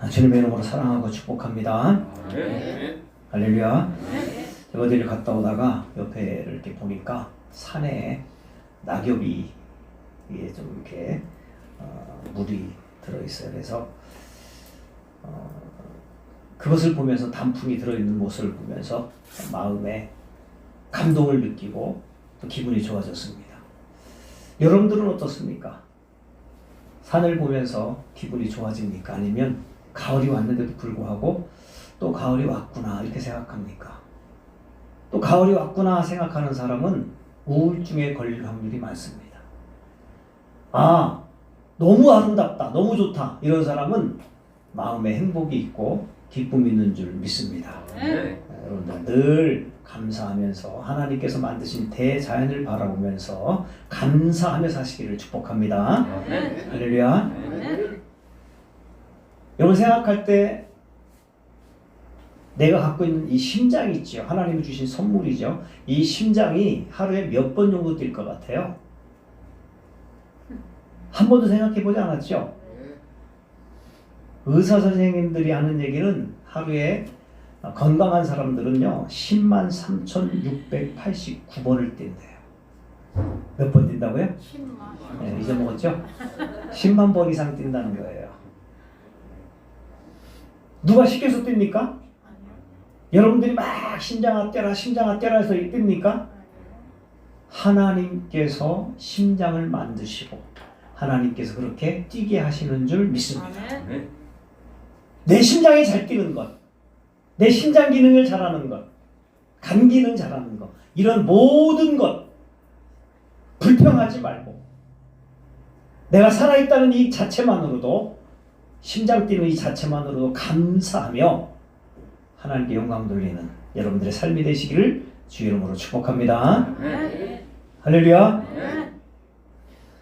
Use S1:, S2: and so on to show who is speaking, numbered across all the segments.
S1: 주님의 이름으로 사랑하고 축복합니다.
S2: 네.
S1: 할렐루야. 제가 어디를 갔다 오다가 옆에 이렇게 보니까 산에 낙엽이 위에 좀 이렇게 물이 들어있어요. 그래서 그것을 보면서 단풍이 들어있는 모습을 보면서 마음에 감동을 느끼고 또 기분이 좋아졌습니다. 여러분들은 어떻습니까? 산을 보면서 기분이 좋아집니까? 아니면 가을이 왔는데도 불구하고 또 가을이 왔구나 이렇게 생각합니까? 또 가을이 왔구나 생각하는 사람은 우울증에 걸릴 확률이 많습니다. 아, 너무 아름답다, 너무 좋다 이런 사람은 마음에 행복이 있고 기쁨이 있는 줄 믿습니다.
S2: 네.
S1: 여러분들 늘 감사하면서 하나님께서 만드신 대자연을 바라보면서 감사하며 사시기를 축복합니다.
S2: 네.
S1: 할렐루야.
S2: 네.
S1: 여러분 생각할 때 내가 갖고 있는 이 심장이 있죠. 하나님이 주신 선물이죠. 이 심장이 하루에 몇 번 정도 뛸 것 같아요? 한 번도 생각해 보지 않았죠? 의사 선생님들이 하는 얘기는 하루에 건강한 사람들은요 10만 3,689번을 뛴대요. 몇 번 뛴다고요?
S3: 10만.
S1: 네, 잊어먹었죠? 10만 번 이상 뛴다는 거예요. 누가 시켜서 뜁니까?
S3: 아니요.
S1: 여러분들이 막 심장아 뛰어라 심장아 뛰어라 해서 뜁니까? 하나님께서 심장을 만드시고 하나님께서 그렇게 뛰게 하시는 줄 믿습니다.
S2: 네.
S1: 내 심장이 잘 뛰는 것, 내 심장 기능을 잘하는 것, 간 기능 잘하는 것, 이런 모든 것 불평하지 말고 내가 살아있다는 이 자체만으로도 심장 뛰는 이 자체만으로도 감사하며 하나님께 영광 돌리는 여러분들의 삶이 되시기를 주의 이름으로 축복합니다.
S2: 네.
S1: 할렐루야.
S3: 네.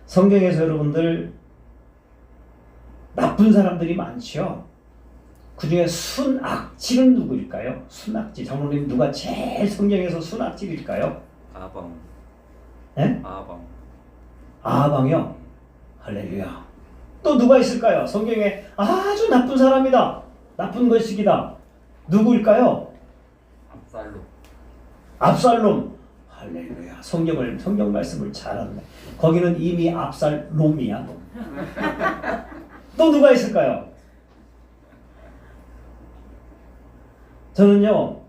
S1: 성경에서 여러분들 나쁜 사람들이 많죠. 그 중에 순악질은 누구일까요? 순악질. 장로님 누가 제일 성경에서 순악질일까요?
S2: 아방.
S1: 네?
S2: 아방.
S1: 아방이요. 할렐루야. 또 누가 있을까요? 성경에 아주 나쁜 사람이다. 나쁜 것이기다. 누구일까요?
S2: 압살롬.
S1: 압살롬. 할렐루야. 성경 말씀을 잘 알네. 거기는 이미 압살롬이야. 또 누가 있을까요? 저는요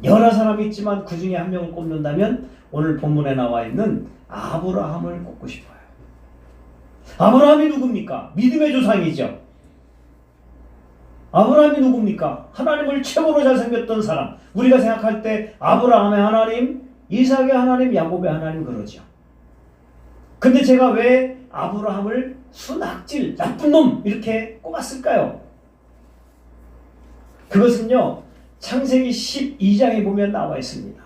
S1: 여러 사람이 있지만 그 중에 한 명을 꼽는다면 오늘 본문에 나와 있는 아브라함을 꼽고 싶어요. 아브라함이 누굽니까? 믿음의 조상이죠. 아브라함이 누굽니까? 하나님을 최고로 잘생겼던 사람. 우리가 생각할 때 아브라함의 하나님, 이삭의 하나님, 야곱의 하나님 그러죠. 근데 제가 왜 아브라함을 순악질, 나쁜 놈 이렇게 꼽았을까요? 그것은요 창세기 12장에 보면 나와 있습니다.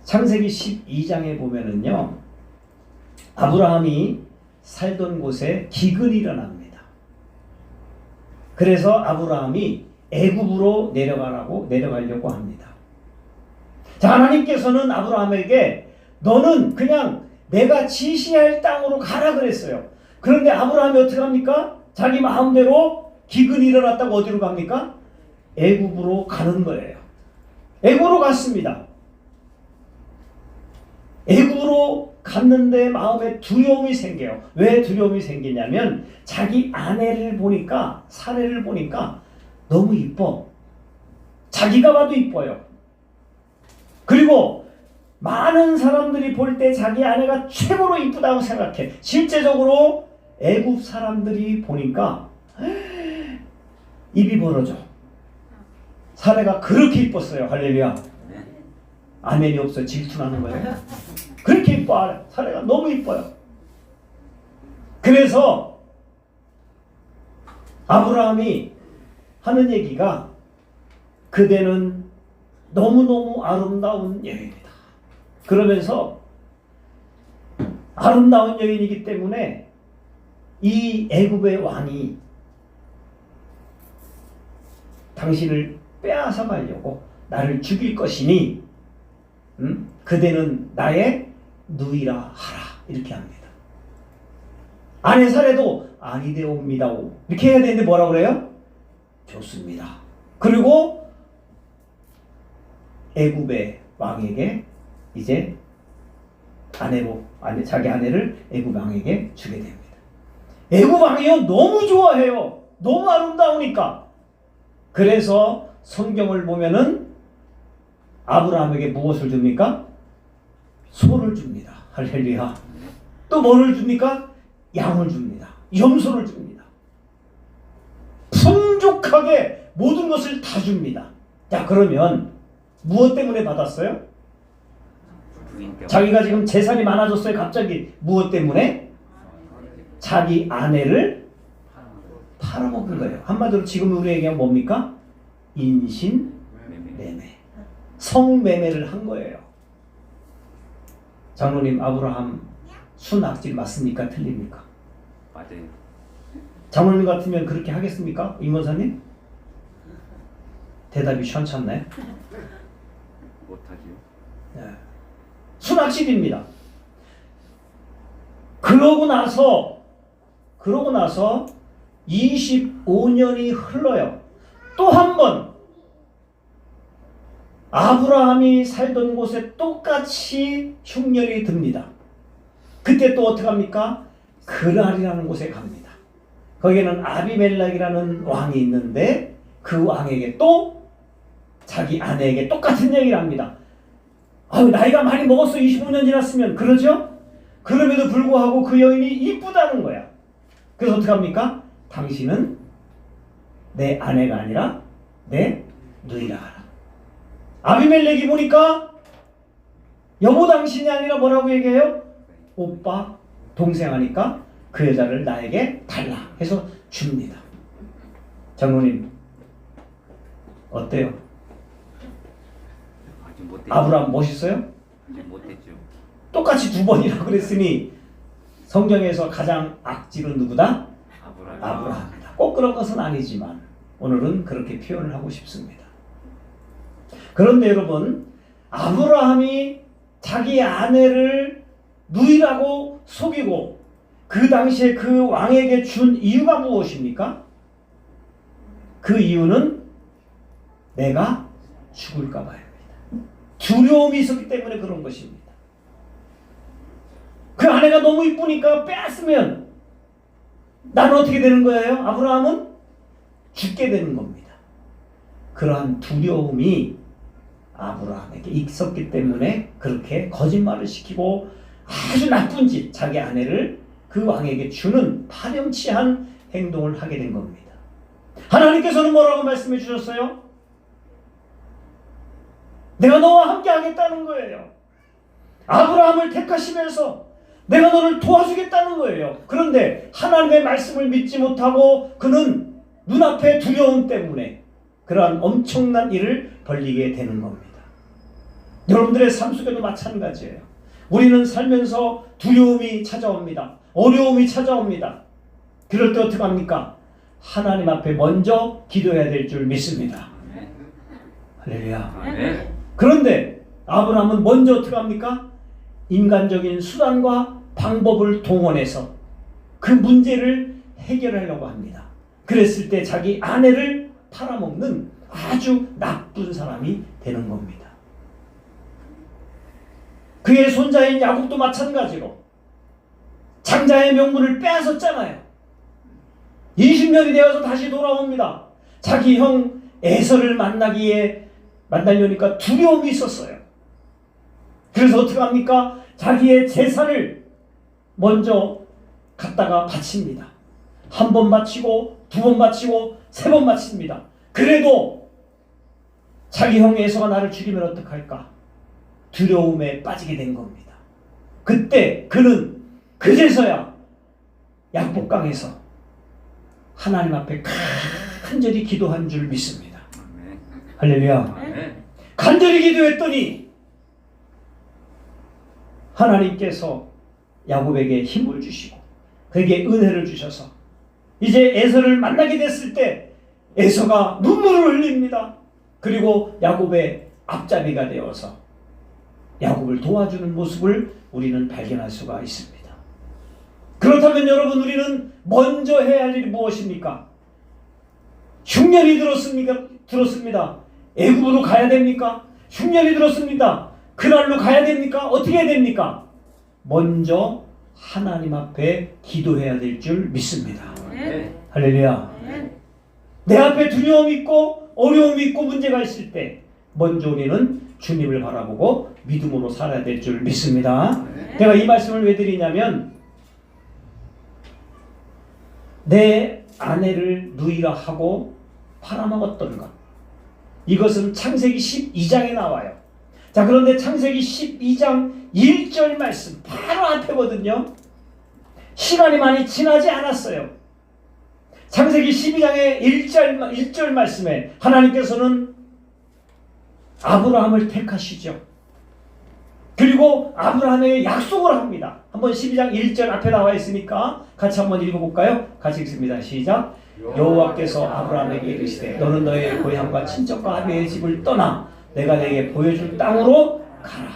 S1: 창세기 12장에 보면은요 아브라함이 살던 곳에 기근이 일어납니다. 그래서 아브라함이 애굽으로 내려가려고 합니다. 자, 하나님께서는 아브라함에게 너는 그냥 내가 지시할 땅으로 가라 그랬어요. 그런데 아브라함이 어떻게 합니까? 자기 마음대로 기근이 일어났다고 어디로 갑니까? 애굽으로 가는 거예요. 애굽으로 갔습니다. 애굽으로 갔는데 마음에 두려움이 생겨요. 왜 두려움이 생기냐면 자기 아내를 보니까 사례를 보니까 너무 이뻐. 자기가 봐도 이뻐요. 그리고 많은 사람들이 볼 때 자기 아내가 최고로 이쁘다고 생각해. 실제적으로 애굽 사람들이 보니까 입이 벌어져. 사례가 그렇게 이뻤어요. 할렐루야. 아멘이 없어 질투나는 거예요. 그렇게 이뻐. 사례가 너무 이뻐요. 그래서 아브라함이 하는 얘기가 그대는 너무너무 아름다운 여인이다. 그러면서 아름다운 여인이기 때문에 이 애굽의 왕이 당신을 빼앗아 가려고 나를 죽일 것이니 그대는 나의 누이라 하라 이렇게 합니다. 아내 사례도 아니되옵니다. 이렇게 해야 되는데 뭐라고 그래요? 좋습니다. 그리고 애굽의 왕에게 이제 자기 아내를 애굽 왕에게 주게 됩니다. 애굽 왕이요 너무 좋아해요. 너무 아름다우니까. 그래서 성경을 보면은 아브라함에게 무엇을 줍니까? 소를 줍니다. 할렐루야. 또 뭐를 줍니까? 양을 줍니다. 염소를 줍니다. 풍족하게 모든 것을 다 줍니다. 자, 그러면 무엇 때문에 받았어요? 자기가 지금 재산이 많아졌어요. 갑자기 무엇 때문에? 자기 아내를 팔아먹은 거예요. 한마디로 지금 우리 얘기하면 뭡니까? 인신매매. 성매매를 한 거예요. 장로님, 아브라함 순악질 맞습니까? 틀립니까?
S2: 맞아요.
S1: 장로님 같으면 그렇게 하겠습니까? 임원사님? 대답이 시원찮나요?
S2: 못하지요.
S1: 네. 순악질입니다. 그러고 나서 25년이 흘러요. 또 한 번 아브라함이 살던 곳에 똑같이 흉년이 듭니다. 그때 또 어떻게 합니까? 그랄이라는 곳에 갑니다. 거기에는 아비멜렉이라는 왕이 있는데 그 왕에게 또 자기 아내에게 똑같은 얘기를 합니다. 나이가 많이 먹었어. 25년 지났으면. 그러죠? 그럼에도 불구하고 그 여인이 이쁘다는 거야. 그래서 어떻게 합니까? 당신은 내 아내가 아니라 내 누이라 하라. 아비멜렉이 보니까 여보 당신이 아니라 뭐라고 얘기해요? 오빠, 동생 하니까 그 여자를 나에게 달라 해서 줍니다. 장로님 어때요?
S2: 아직 못했죠.
S1: 아브라함 멋있어요?
S2: 아직 못했죠.
S1: 똑같이 두 번이라고 그랬으니 성경에서 가장 악질은 누구다? 아브라함이다. 꼭 그런 것은 아니지만 오늘은 그렇게 표현을 하고 싶습니다. 그런데 여러분, 아브라함이 자기 아내를 누이라고 속이고 그 당시에 그 왕에게 준 이유가 무엇입니까? 그 이유는 내가 죽을까 봐입니다. 두려움이 있었기 때문에 그런 것입니다. 그 아내가 너무 이쁘니까 빼앗으면 나는 어떻게 되는 거예요? 아브라함은 죽게 되는 겁니다. 그러한 두려움이 아브라함에게 있었기 때문에 그렇게 거짓말을 시키고 아주 나쁜 짓, 자기 아내를 그 왕에게 주는 파렴치한 행동을 하게 된 겁니다. 하나님께서는 뭐라고 말씀해 주셨어요? 내가 너와 함께 하겠다는 거예요. 아브라함을 택하시면서 내가 너를 도와주겠다는 거예요. 그런데 하나님의 말씀을 믿지 못하고 그는 눈앞의 두려움 때문에 그러한 엄청난 일을 벌리게 되는 겁니다. 여러분들의 삶 속에도 마찬가지예요. 우리는 살면서 두려움이 찾아옵니다. 어려움이 찾아옵니다. 그럴 때 어떻게 합니까? 하나님 앞에 먼저 기도해야 될 줄 믿습니다. 할렐루야. 그런데 아브라함은 먼저 어떻게 합니까? 인간적인 수단과 방법을 동원해서 그 문제를 해결하려고 합니다. 그랬을 때 자기 아내를 팔아먹는 아주 나쁜 사람이 되는 겁니다. 그의 손자인 야곱도 마찬가지로 장자의 명분을 빼앗았잖아요. 20년이 되어서 다시 돌아옵니다. 자기 형 에서를 만나려니까 두려움이 있었어요. 그래서 어떻게 합니까? 자기의 재산을 먼저 갖다가 바칩니다. 한 번 바치고 두 번 바치고 세 번 바칩니다. 그래도 자기 형 에서가 나를 죽이면 어떡할까? 두려움에 빠지게 된 겁니다. 그때 그는 그제서야 약복강에서 하나님 앞에 간절히 기도한 줄 믿습니다. 할렐루야. 간절히 기도했더니 하나님께서 야곱에게 힘을 주시고 그에게 은혜를 주셔서 이제 에서를 만나게 됐을 때 에서가 눈물을 흘립니다. 그리고 야곱의 앞잡이가 되어서 야곱을 도와주는 모습을 우리는 발견할 수가 있습니다. 그렇다면 여러분, 우리는 먼저 해야 할 일이 무엇입니까? 흉년이 들었습니다. 애굽으로 가야 됩니까? 흉년이 들었습니다. 그날로 가야 됩니까? 어떻게 해야 됩니까? 먼저 하나님 앞에 기도해야 될 줄 믿습니다.
S2: 네.
S1: 할렐루야. 내 앞에 두려움이 있고 어려움이 있고 문제가 있을 때 먼저 우리는 주님을 바라보고 믿음으로 살아야 될 줄 믿습니다. 제가 이 말씀을 왜 드리냐면, 내 아내를 누이라 하고 팔아먹었던 것, 이것은 창세기 12장에 나와요. 자, 그런데 창세기 12장 1절 말씀 바로 앞에거든요. 시간이 많이 지나지 않았어요. 창세기 12장의 1절 말씀에 하나님께서는 아브라함을 택하시죠. 그리고 아브라함에게 약속을 합니다. 한번 12장 1절 앞에 나와 있으니까 같이 한번 읽어볼까요? 같이 읽습니다. 시작. 여호와께서 아브라함에게 이르시되 너는 너의 고향과 친척과 아비의 집을 떠나 내가 내게 보여줄 땅으로 가라.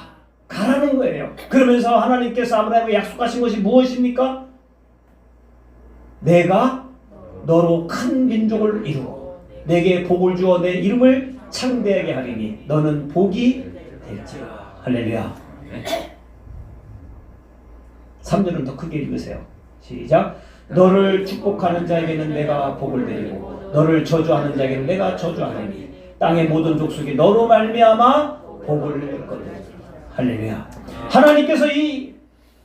S1: 가라는 거예요. 그러면서 하나님께서 아브라함에게 약속하신 것이 무엇입니까? 내가 너로 큰 민족을 이루고 내게 복을 주어 내 이름을 창대하게 하리니 너는 복이 될지라. 할렐루야. 3절은 더 크게 읽으세요. 시작. 너를 축복하는 자에게는 내가 복을 드리고 너를 저주하는 자에게는 내가 저주하리니 땅의 모든 족속이 너로 말미암아 복을 얻으리라. 할렐루야. 하나님께서 이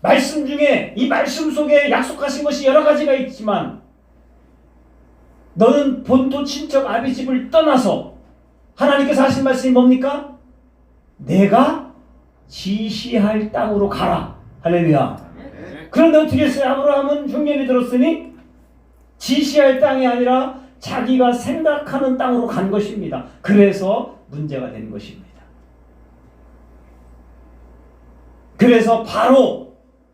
S1: 말씀 중에, 이 말씀 속에 약속하신 것이 여러 가지가 있지만, 너는 본토 친척 아비 집을 떠나서 하나님께서 하신 말씀이 뭡니까? 내가 지시할 땅으로 가라. 할렐루야. 그런데 어떻게 했어요? 아브라함은 흉년이 들었으니 지시할 땅이 아니라 자기가 생각하는 땅으로 간 것입니다. 그래서 문제가 된 것입니다. 그래서 바로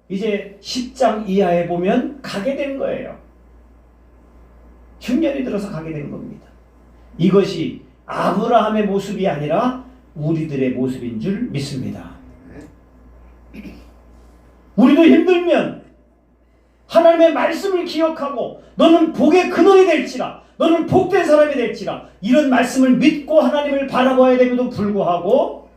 S1: 이제 10장 이하에 보면 가게 된 거예요. 흉년이 들어서 가게 된 겁니다. 이것이 아브라함의 모습이 아니라 우리들의 모습인 줄 믿습니다. 우리도 힘들면 하나님의 말씀을 기억하고 너는 복의 근원이 될지라, 너는 복된 사람이 될지라, 이런 말씀을 믿고 하나님을 바라봐야 됨에도 불구하고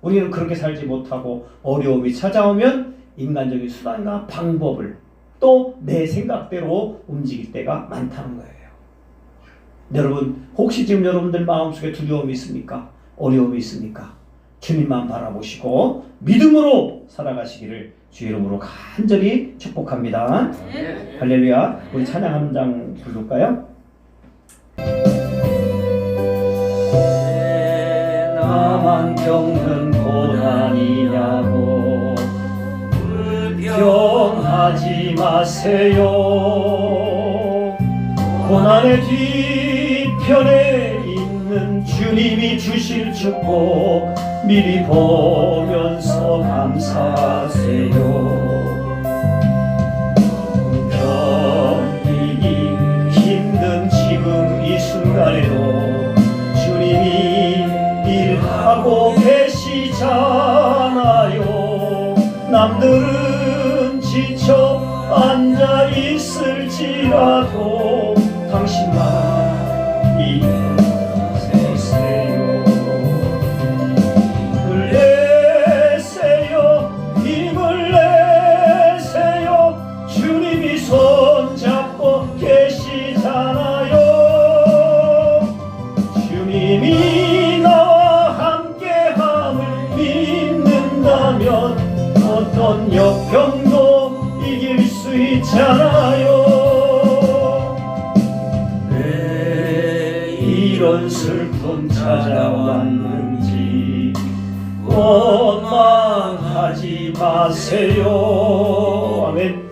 S1: 우리는 그렇게 살지 못하고 어려움이 찾아오면 인간적인 수단과 방법을 또 내 생각대로 움직일 때가 많다는 거예요. 여러분, 혹시 지금 여러분들 마음속에 두려움이 있습니까? 어려움이 있습니까? 주님만 바라보시고 믿음으로 살아가시기를 주 이름으로 간절히 축복합니다.
S2: 네.
S1: 할렐루야. 우리 찬양 한 장 부를까요? 나만 겪는 고난이냐고 불평하지 마세요. 고난의 뒤편에 있는 주님이 주실 축복 미리 보면서 감사하세요. 견디기 힘든 지금 이 순간에도 주님이 일하고 계시잖아요. 남들은 지쳐 앉아 있을지라도 당신만 일하세요. 힘을 내세요. 주님이 손잡고 계시잖아요. 주님이 나와 함께함을 믿는다면 어떤 역경도 이길 수 있잖아요. 왜 이런 슬픔 찾아왔는지 원망하지 마세요. 아멘.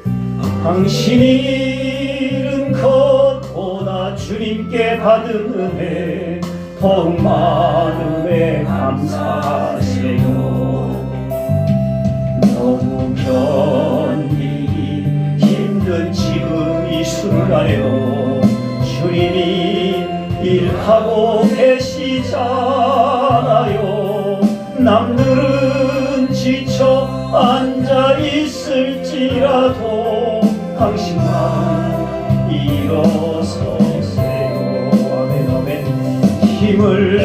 S1: 당신이 잃은 것보다 주님께 받은 은혜 더욱 많음에 감사하세요. 너무 견디기 힘든 지금 이 순간에도 주님이 일하고 계시잖아요. 남들은 지쳐 앉아 있을지라도 당신만 일어서세요. 아멘 아멘. 힘을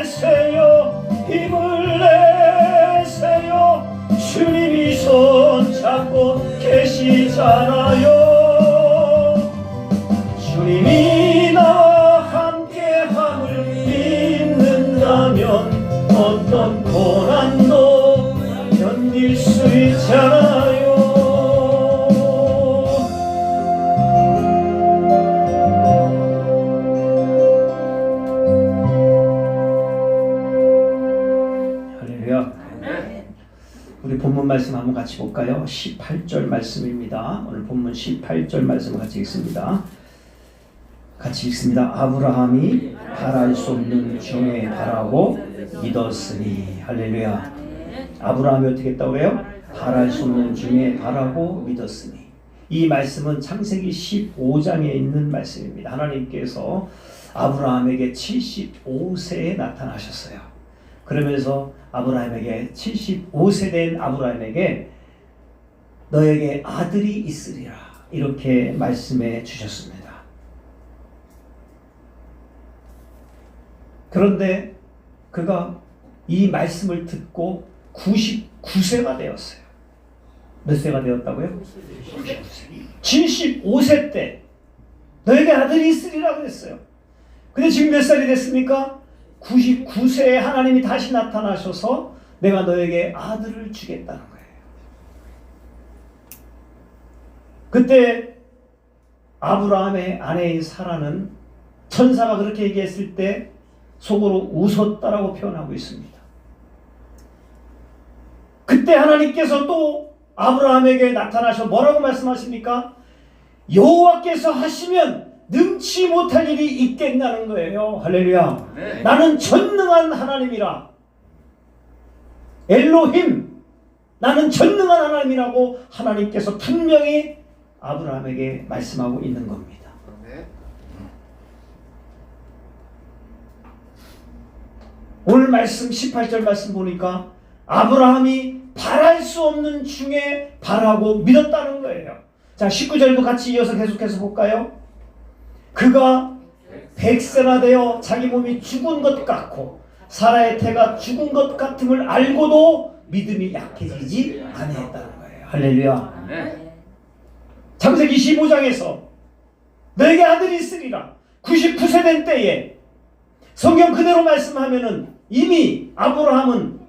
S1: 내세요. 힘을 내세요. 주님이 손 잡고 계시잖아요. 주님이 나와 함께함을 믿는다면 어떤 고난도 견딜 수 있잖아요. 할렐루야. 우리 본문 말씀 한번 같이 볼까요? 18절 말씀입니다. 오늘 본문 18절 말씀 같이 읽습니다. 같이 읽습니다. 아브라함이 바랄 수 없는 중에 바라고 믿었으니. 할렐루야. 아브라함이 어떻게 했다고 그래요? 바랄 수 없는 중에 바라고 믿었으니. 이 말씀은 창세기 15장에 있는 말씀입니다. 하나님께서 아브라함에게 75세에 나타나셨어요. 그러면서 아브라함에게 75세 된 아브라함에게 너에게 아들이 있으리라 이렇게 말씀해 주셨습니다. 그런데 그가 이 말씀을 듣고 99세가 되었어요. 몇 세가 되었다고요? 75세 때 너에게 아들이 있으리라 그랬어요. 근데 지금 몇 살이 됐습니까? 99세에 하나님이 다시 나타나셔서 내가 너에게 아들을 주겠다는 거예요. 그때 아브라함의 아내인 사라는 천사가 그렇게 얘기했을 때 속으로 웃었다라고 표현하고 있습니다. 그때 하나님께서 또 아브라함에게 나타나셔 뭐라고 말씀하십니까? 여호와께서 하시면 능치 못할 일이 있겠다는 거예요. 할렐루야. 네. 나는 전능한 하나님이라. 엘로힘. 나는 전능한 하나님이라고 하나님께서 분명히 아브라함에게 말씀하고 있는 겁니다. 네. 오늘 말씀 18절 말씀 보니까 아브라함이 바랄 수 없는 중에 바라고 믿었다는 거예요. 자, 19절도 같이 이어서 계속해서 볼까요? 그가 100세나 되어 자기 몸이 죽은 것 같고 사라의 태가 죽은 것 같음을 알고도 믿음이 약해지지 아니했다는 거예요. 할렐루야. 네. 창세기 15장에서 너에게 아들이 있으리라 99세 된 때에 성경 그대로 말씀하면은 이미 아브라함은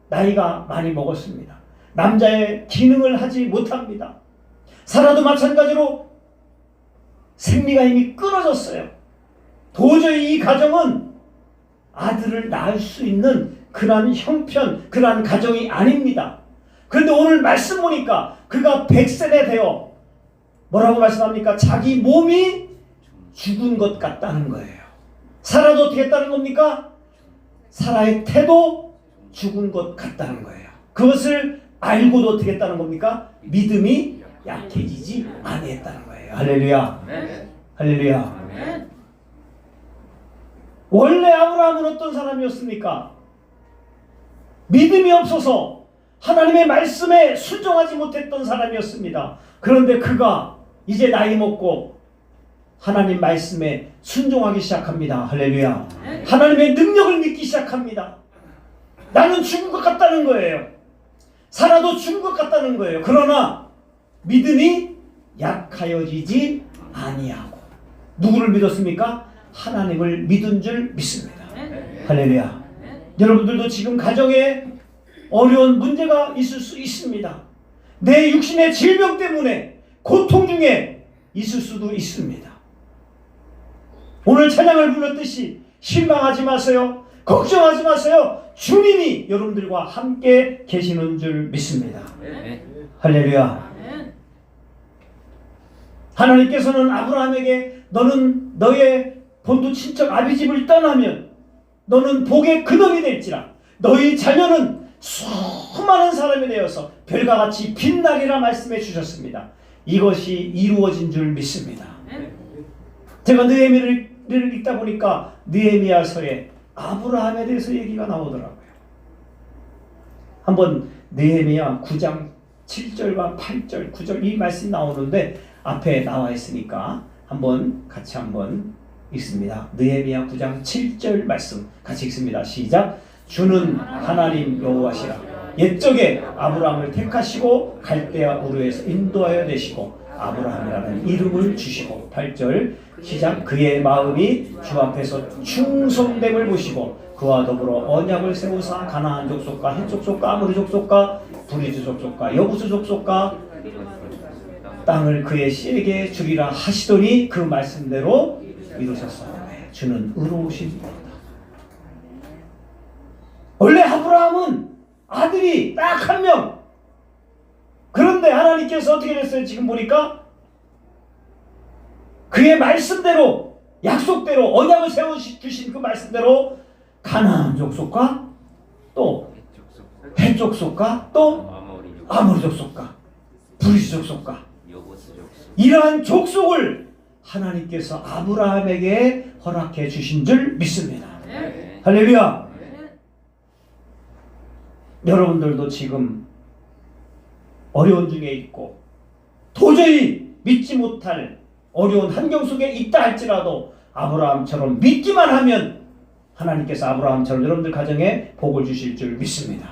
S1: 나이가 많이 먹었습니다. 남자의 기능을 하지 못합니다. 사라도 마찬가지로 생리가 이미 끊어졌어요. 도저히 이 가정은 아들을 낳을 수 있는 그러한 형편, 그러한 가정이 아닙니다. 그런데 오늘 말씀 보니까 그가 100세나 되어 뭐라고 말씀합니까? 자기 몸이 죽은 것 같다는 거예요. 사라도 어떻게 했다는 겁니까? 사라의 태도 죽은 것 같다는 거예요. 그것을 알고도 어떻게 했다는 겁니까? 믿음이 약해지지 아니했다는 거예요. 할렐루야. 네. 할렐루야. 네. 원래 아브라함은 어떤 사람이었습니까? 믿음이 없어서 하나님의 말씀에 순종하지 못했던 사람이었습니다. 그런데 그가 이제 나이 먹고 하나님 말씀에 순종하기 시작합니다. 할렐루야. 네. 하나님의 능력을 믿기 시작합니다. 나는 죽은 것 같다는 거예요. 살아도 죽은 것 같다는 거예요. 그러나 믿음이 약하여지지 아니하고 누구를 믿었습니까? 하나님을 믿은 줄 믿습니다. 할렐루야. 여러분들도 지금 가정에 어려운 문제가 있을 수 있습니다. 내 육신의 질병 때문에 고통 중에 있을 수도 있습니다. 오늘 찬양을 불렀듯이 실망하지 마세요. 걱정하지 마세요. 주님이 여러분들과 함께 계시는 줄 믿습니다. 할렐루야. 하나님께서는 아브라함에게 너는 너의 본토 친척 아비집을 떠나면 너는 복의 근원이 될지라 너희 자녀는 수많은 사람이 되어서 별과 같이 빛나리라 말씀해 주셨습니다. 이것이 이루어진 줄 믿습니다. 제가 느헤미야를 읽다 보니까 느헤미야서에 아브라함에 대해서 얘기가 나오더라고요. 한번 느헤미야 9장 7절과 8절, 9절 이 말씀이 나오는데 앞에 나와 있으니까 같이 한번 읽습니다. 느헤미야 9장 7절 말씀 같이 읽습니다. 시작. 주는 하나님 여호와시라. 옛적에 아브라함을 택하시고 갈대아 우르에서 인도하여 내시고 아브라함이라는 이름을 주시고 8절 시작. 그의 마음이 주 앞에서 충성됨을 보시고 그와 더불어 언약을 세우사 가나안 족속과 헷 족속과 아모리 족속과 브리즈 족속과 여부스 족속과 땅을 그의 씨에게 주리라 하시더니 그 말씀대로 이루셨사오매. 주는 의로우신 분이다. 원래 아브라함은 아들이 딱 한 명. 그런데 하나님께서 어떻게 됐어요? 지금 보니까 그의 말씀대로 약속대로 언약을 세워주신 그 말씀대로 가나안 족속과 또 헷 족속과 또 아모리 족속과 브리스 족속과 이러한 족속을 하나님께서 아브라함에게 허락해 주신 줄 믿습니다. 할렐루야. 여러분들도 지금 어려운 중에 있고 도저히 믿지 못할 어려운 환경 속에 있다 할지라도 아브라함처럼 믿기만 하면 하나님께서 아브라함처럼 여러분들 가정에 복을 주실 줄 믿습니다.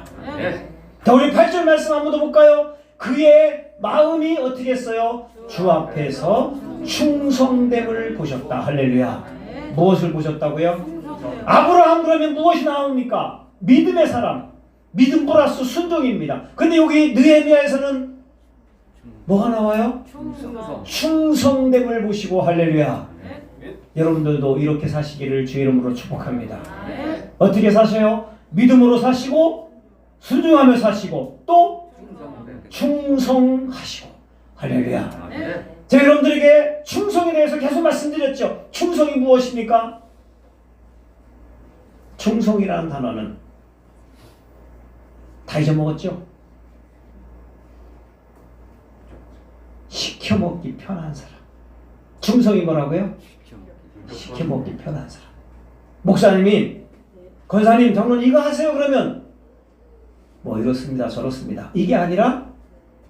S1: 자, 우리 8절 말씀 한번 더 볼까요? 그의 마음이 어떻게 했어요? 주 앞에서 충성됨을 보셨다. 할렐루야. 무엇을 보셨다고요? 아브라함 그러면 무엇이 나옵니까? 믿음의 사람. 믿음 플러스 순종입니다. 근데 여기 느헤미야에서는 뭐가 나와요? 충성됨을 보시고 할렐루야. 여러분들도 이렇게 사시기를 주의 이름으로 축복합니다. 어떻게 사셔요? 믿음으로 사시고 순종하며 사시고 또 충성하시고 할렐루야. 제가 여러분들에게 충성에 대해서 계속 말씀드렸죠. 충성이 무엇입니까? 충성이라는 단어는 다 잊어먹었죠? 시켜먹기 편한 사람. 충성이 뭐라고요? 시켜먹기 편한 사람. 목사님이 권사님 장로님 이거 하세요 그러면 뭐 이렇습니다 저렇습니다. 이게 아니라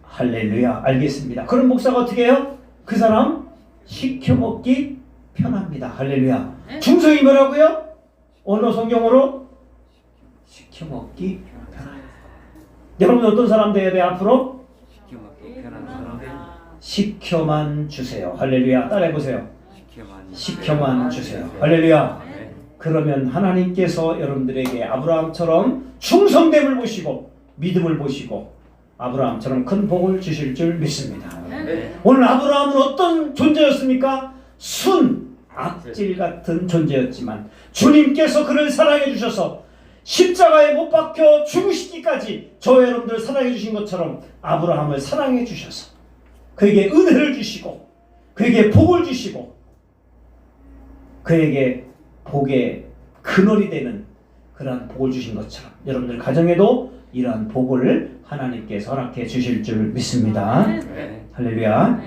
S1: 할렐루야 알겠습니다. 그럼 목사가 어떻게 해요? 그 사람 시켜먹기 편합니다. 할렐루야. 충성이 뭐라고요? 어느 성경으로? 시켜먹기 편합니다. 여러분 어떤 사람 돼야 돼 앞으로? 시켜만 주세요. 할렐루야. 따라해보세요. 시켜만 주세요. 할렐루야. 그러면 하나님께서 여러분들에게 아브라함처럼 충성됨을 보시고 믿음을 보시고 아브라함처럼 큰 복을 주실 줄 믿습니다. 오늘 아브라함은 어떤 존재였습니까? 악질 같은 존재였지만 주님께서 그를 사랑해 주셔서 십자가에 못 박혀 죽으시기까지 저 여러분들 사랑해 주신 것처럼 아브라함을 사랑해 주셔서 그에게 은혜를 주시고 그에게 복을 주시고 그에게 복의 근원이 되는 그러한 복을 주신 것처럼 여러분들 가정에도 이러한 복을 하나님께서 허락해 주실 줄 믿습니다. 할렐루야.